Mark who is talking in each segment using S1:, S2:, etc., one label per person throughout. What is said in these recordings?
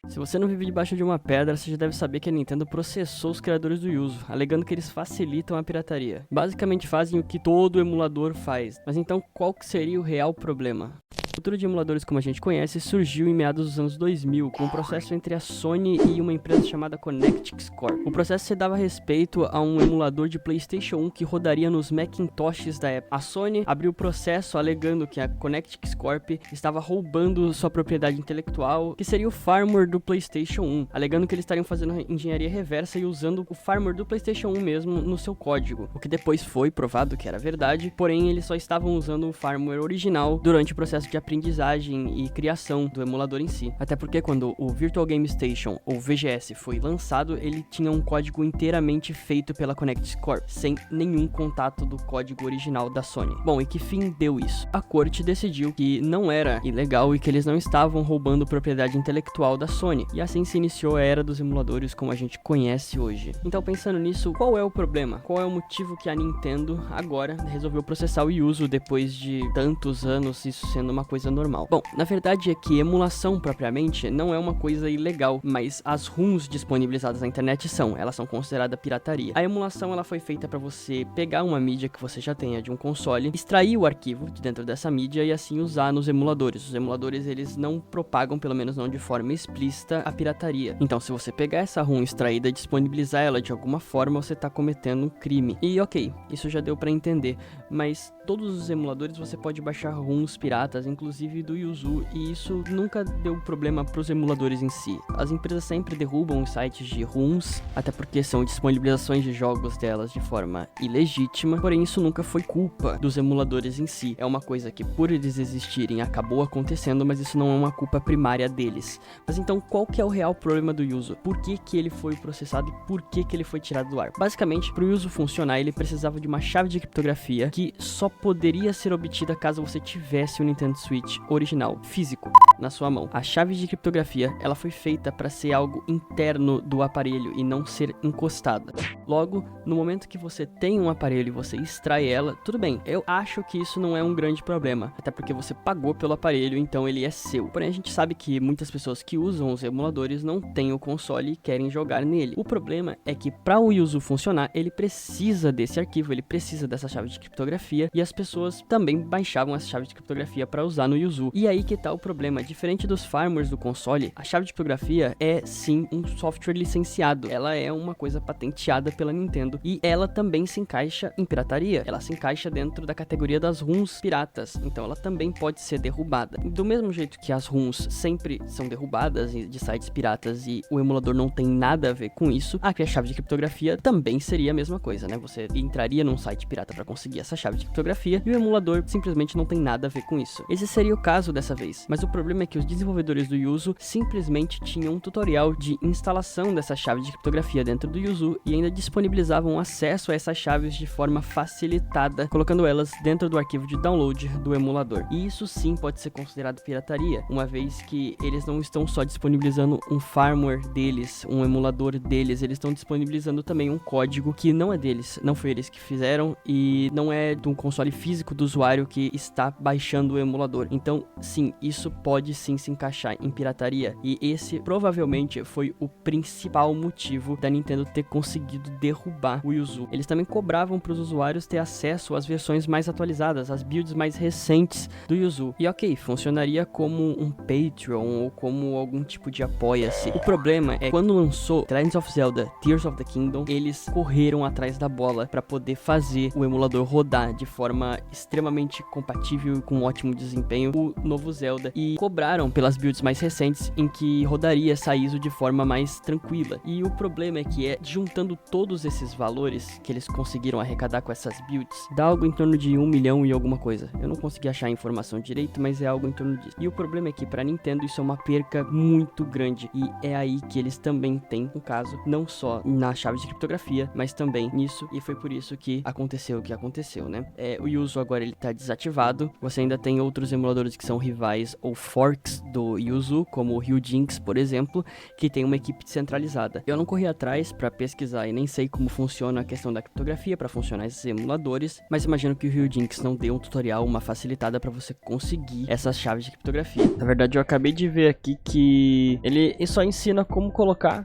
S1: Se você não vive debaixo de uma pedra, você já deve saber que a Nintendo processou os criadores do Yuzu, alegando que eles facilitam a pirataria. Basicamente fazem o que todo emulador faz. Mas então qual que seria o real problema? A cultura de emuladores como a gente conhece surgiu em meados dos anos 2000, com um processo entre a Sony e uma empresa chamada Connectics Corp. O processo se dava respeito a um emulador de PlayStation 1 que rodaria nos Macintoshes da época. A Sony abriu o processo alegando que a Connectics Corp estava roubando sua propriedade intelectual, que seria o firmware do PlayStation 1, alegando que eles estariam fazendo engenharia reversa e usando o firmware do PlayStation 1 mesmo no seu código, o que depois foi provado que era verdade, porém eles só estavam usando o firmware original durante o processo de aprendizagem e criação do emulador em si. Até porque quando o Virtual Game Station, ou VGS, foi lançado, ele tinha um código inteiramente feito pela Connectics Corp, sem nenhum contato do código original da Sony. Bom, e que fim deu isso? A corte decidiu que não era ilegal e que eles não estavam roubando propriedade intelectual da Sony, e assim se iniciou a era dos emuladores como a gente conhece hoje. Então, pensando nisso, qual é o problema? Qual é o motivo que a Nintendo agora resolveu processar o Yuzu depois de tantos anos, isso sendo uma coisa normal? Bom, na verdade é que emulação propriamente não é uma coisa ilegal, mas as ROMs disponibilizadas na internet elas são consideradas pirataria. A emulação ela foi feita para você pegar uma mídia que você já tenha de um console, extrair o arquivo de dentro dessa mídia e assim usar nos emuladores. Os emuladores eles não propagam, pelo menos não de forma explícita, a pirataria. Então, se você pegar essa ROM extraída e disponibilizar ela de alguma forma, você tá cometendo um crime. E ok, isso já deu para entender, mas todos os emuladores você pode baixar ROMs piratas, inclusive do Yuzu, e isso nunca deu problema pros emuladores em si. As empresas sempre derrubam os sites de ROMs, até porque são disponibilizações de jogos delas de forma ilegítima, porém isso nunca foi culpa dos emuladores em si. É uma coisa que por eles existirem acabou acontecendo, mas isso não é uma culpa primária deles. Mas então qual que é o real problema do Yuzu? Por que que ele foi processado e por que que ele foi tirado do ar? Basicamente, pro Yuzu funcionar, ele precisava de uma chave de criptografia que só poderia ser obtida caso você tivesse o Nintendo Switch original, físico, na sua mão. A chave de criptografia, ela foi feita para ser algo interno do aparelho e não ser encostada. Logo, no momento que você tem um aparelho e você extrai ela, tudo bem, eu acho que isso não é um grande problema, até porque você pagou pelo aparelho, então ele é seu. Porém, a gente sabe que muitas pessoas que usam os emuladores não têm o console e querem jogar nele. O problema é que para o Yuzu funcionar, ele precisa desse arquivo, ele precisa dessa chave de criptografia, e as pessoas também baixavam essa chave de criptografia para usar no Yuzu. E aí que tá o problema, diferente dos firmwares do console, a chave de criptografia é sim um software licenciado, ela é uma coisa patenteada pela Nintendo, e ela também se encaixa em pirataria, ela se encaixa dentro da categoria das ROMs piratas, então ela também pode ser derrubada. Do mesmo jeito que as ROMs sempre são derrubadas de sites piratas e o emulador não tem nada a ver com isso, aqui a chave de criptografia também seria a mesma coisa, né? Você entraria num site pirata para conseguir essa chave de criptografia e o emulador simplesmente não tem nada a ver com isso. Esse seria o caso dessa vez, mas o problema é que os desenvolvedores do Yuzu simplesmente tinham um tutorial de instalação dessa chave de criptografia dentro do Yuzu e ainda disponibilizavam acesso a essas chaves de forma facilitada, colocando elas dentro do arquivo de download do emulador. E isso sim pode ser considerado pirataria, uma vez que eles não estão só disponibilizando um firmware deles, um emulador deles, eles estão disponibilizando também um código que não é deles, não foi eles que fizeram e não é de um console físico do usuário que está baixando o emulador. Então, sim, isso pode sim se encaixar em pirataria e esse provavelmente foi o principal motivo da Nintendo ter conseguido derrubar o Yuzu. Eles também cobravam para os usuários ter acesso às versões mais atualizadas, às builds mais recentes do Yuzu. E ok, funcionaria como um Patreon ou como algum tipo de apoia-se. O problema é que quando lançou The Legend of Zelda Tears of the Kingdom, eles correram atrás da bola para poder fazer o emulador rodar de forma extremamente compatível e com ótimo desempenho o novo Zelda e cobraram pelas builds mais recentes em que rodaria essa ISO de forma mais tranquila. E o problema é que juntando todos esses valores que eles conseguiram arrecadar com essas builds, dá algo em torno de 1 milhão e alguma coisa. Eu não consegui achar a informação direito, mas é algo em torno disso. E o problema é que pra Nintendo isso é uma perca muito grande e é aí que eles também têm um caso, não só na chave de criptografia, mas também nisso, e foi por isso que aconteceu o que aconteceu, né? O Yuzu agora ele tá desativado, você ainda tem outros emuladores que são rivais ou forks do Yuzu, como o Ryujinx, por exemplo, que tem uma equipe descentralizada. Eu não corri atrás para pesquisar e nem sei como funciona a questão da criptografia para funcionar esses emuladores, mas imagino que o Ryujinx não dê um tutorial, uma facilitada para você conseguir essas chaves de criptografia. Na verdade, eu acabei de ver aqui que ele só ensina como colocar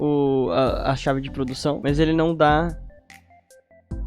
S1: a chave de produção, mas ele não dá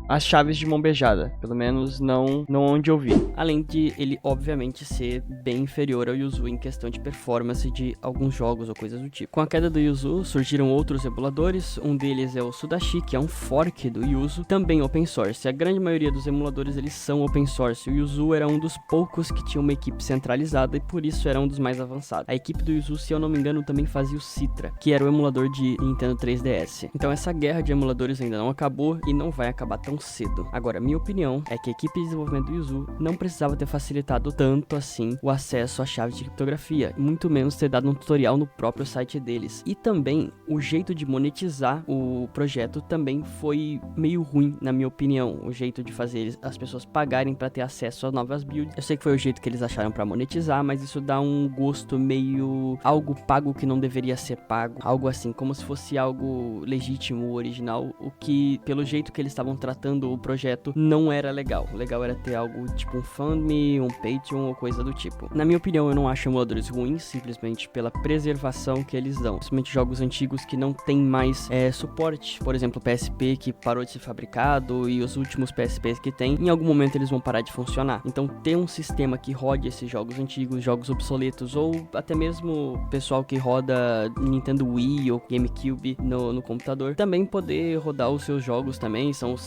S1: as chaves de mão beijada, pelo menos não onde eu vi. Além de ele, obviamente, ser bem inferior ao Yuzu em questão de performance de alguns jogos ou coisas do tipo. Com a queda do Yuzu, surgiram outros emuladores, um deles é o Sudashi, que é um fork do Yuzu, também open source. A grande maioria dos emuladores, eles são open source. O Yuzu era um dos poucos que tinha uma equipe centralizada e por isso era um dos mais avançados. A equipe do Yuzu, se eu não me engano, também fazia o Citra, que era o emulador de Nintendo 3DS. Então essa guerra de emuladores ainda não acabou e não vai acabar tão cedo. Agora, minha opinião é que a equipe de desenvolvimento do Yuzu não precisava ter facilitado tanto assim o acesso à chave de criptografia, muito menos ter dado um tutorial no próprio site deles. E também, o jeito de monetizar o projeto também foi meio ruim, na minha opinião. O jeito de fazer as pessoas pagarem para ter acesso a novas builds. Eu sei que foi o jeito que eles acharam para monetizar, mas isso dá um gosto meio algo pago que não deveria ser pago. Algo assim, como se fosse algo legítimo, original, o que, pelo jeito que eles estavam tratando o projeto, não era legal. O legal era ter algo tipo um FundMe, um Patreon ou coisa do tipo. Na minha opinião, eu não acho emuladores ruins, simplesmente pela preservação que eles dão. Principalmente jogos antigos que não tem mais suporte. Por exemplo, o PSP que parou de ser fabricado e os últimos PSPs que tem, em algum momento eles vão parar de funcionar. Então ter um sistema que rode esses jogos antigos, jogos obsoletos, ou até mesmo pessoal que roda Nintendo Wii ou GameCube no computador, também poder rodar os seus jogos também, são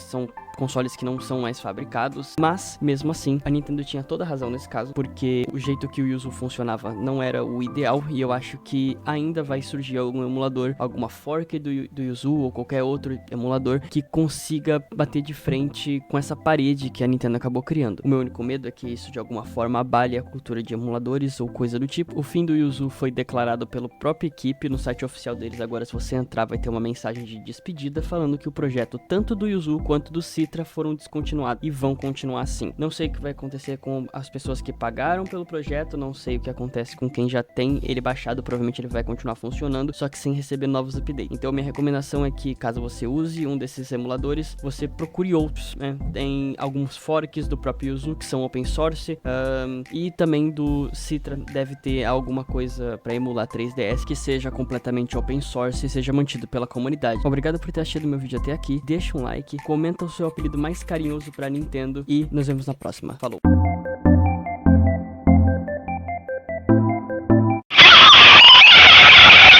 S1: consoles que não são mais fabricados, mas mesmo assim a Nintendo tinha toda a razão nesse caso, porque o jeito que o Yuzu funcionava não era o ideal, e eu acho que ainda vai surgir algum emulador, alguma fork do Yuzu ou qualquer outro emulador que consiga bater de frente com essa parede que a Nintendo acabou criando. O meu único medo é que isso de alguma forma abale a cultura de emuladores ou coisa do tipo. O fim do Yuzu foi declarado pela própria equipe no site oficial deles. Agora, se você entrar, vai ter uma mensagem de despedida falando que o projeto tanto do Yuzu quanto do Citra foram descontinuados e vão continuar assim. Não sei o que vai acontecer com as pessoas que pagaram pelo projeto, não sei o que acontece com quem já tem ele baixado, provavelmente ele vai continuar funcionando, só que sem receber novos updates. Então minha recomendação é que, caso você use um desses emuladores, você procure outros, né? Tem alguns forks do próprio Yuzu que são open source, e também do Citra deve ter alguma coisa para emular 3DS que seja completamente open source e seja mantido pela comunidade. Obrigado por ter assistido meu vídeo até aqui, deixa um like, comenta o seu apelido mais carinhoso pra Nintendo e nos vemos na próxima. Falou!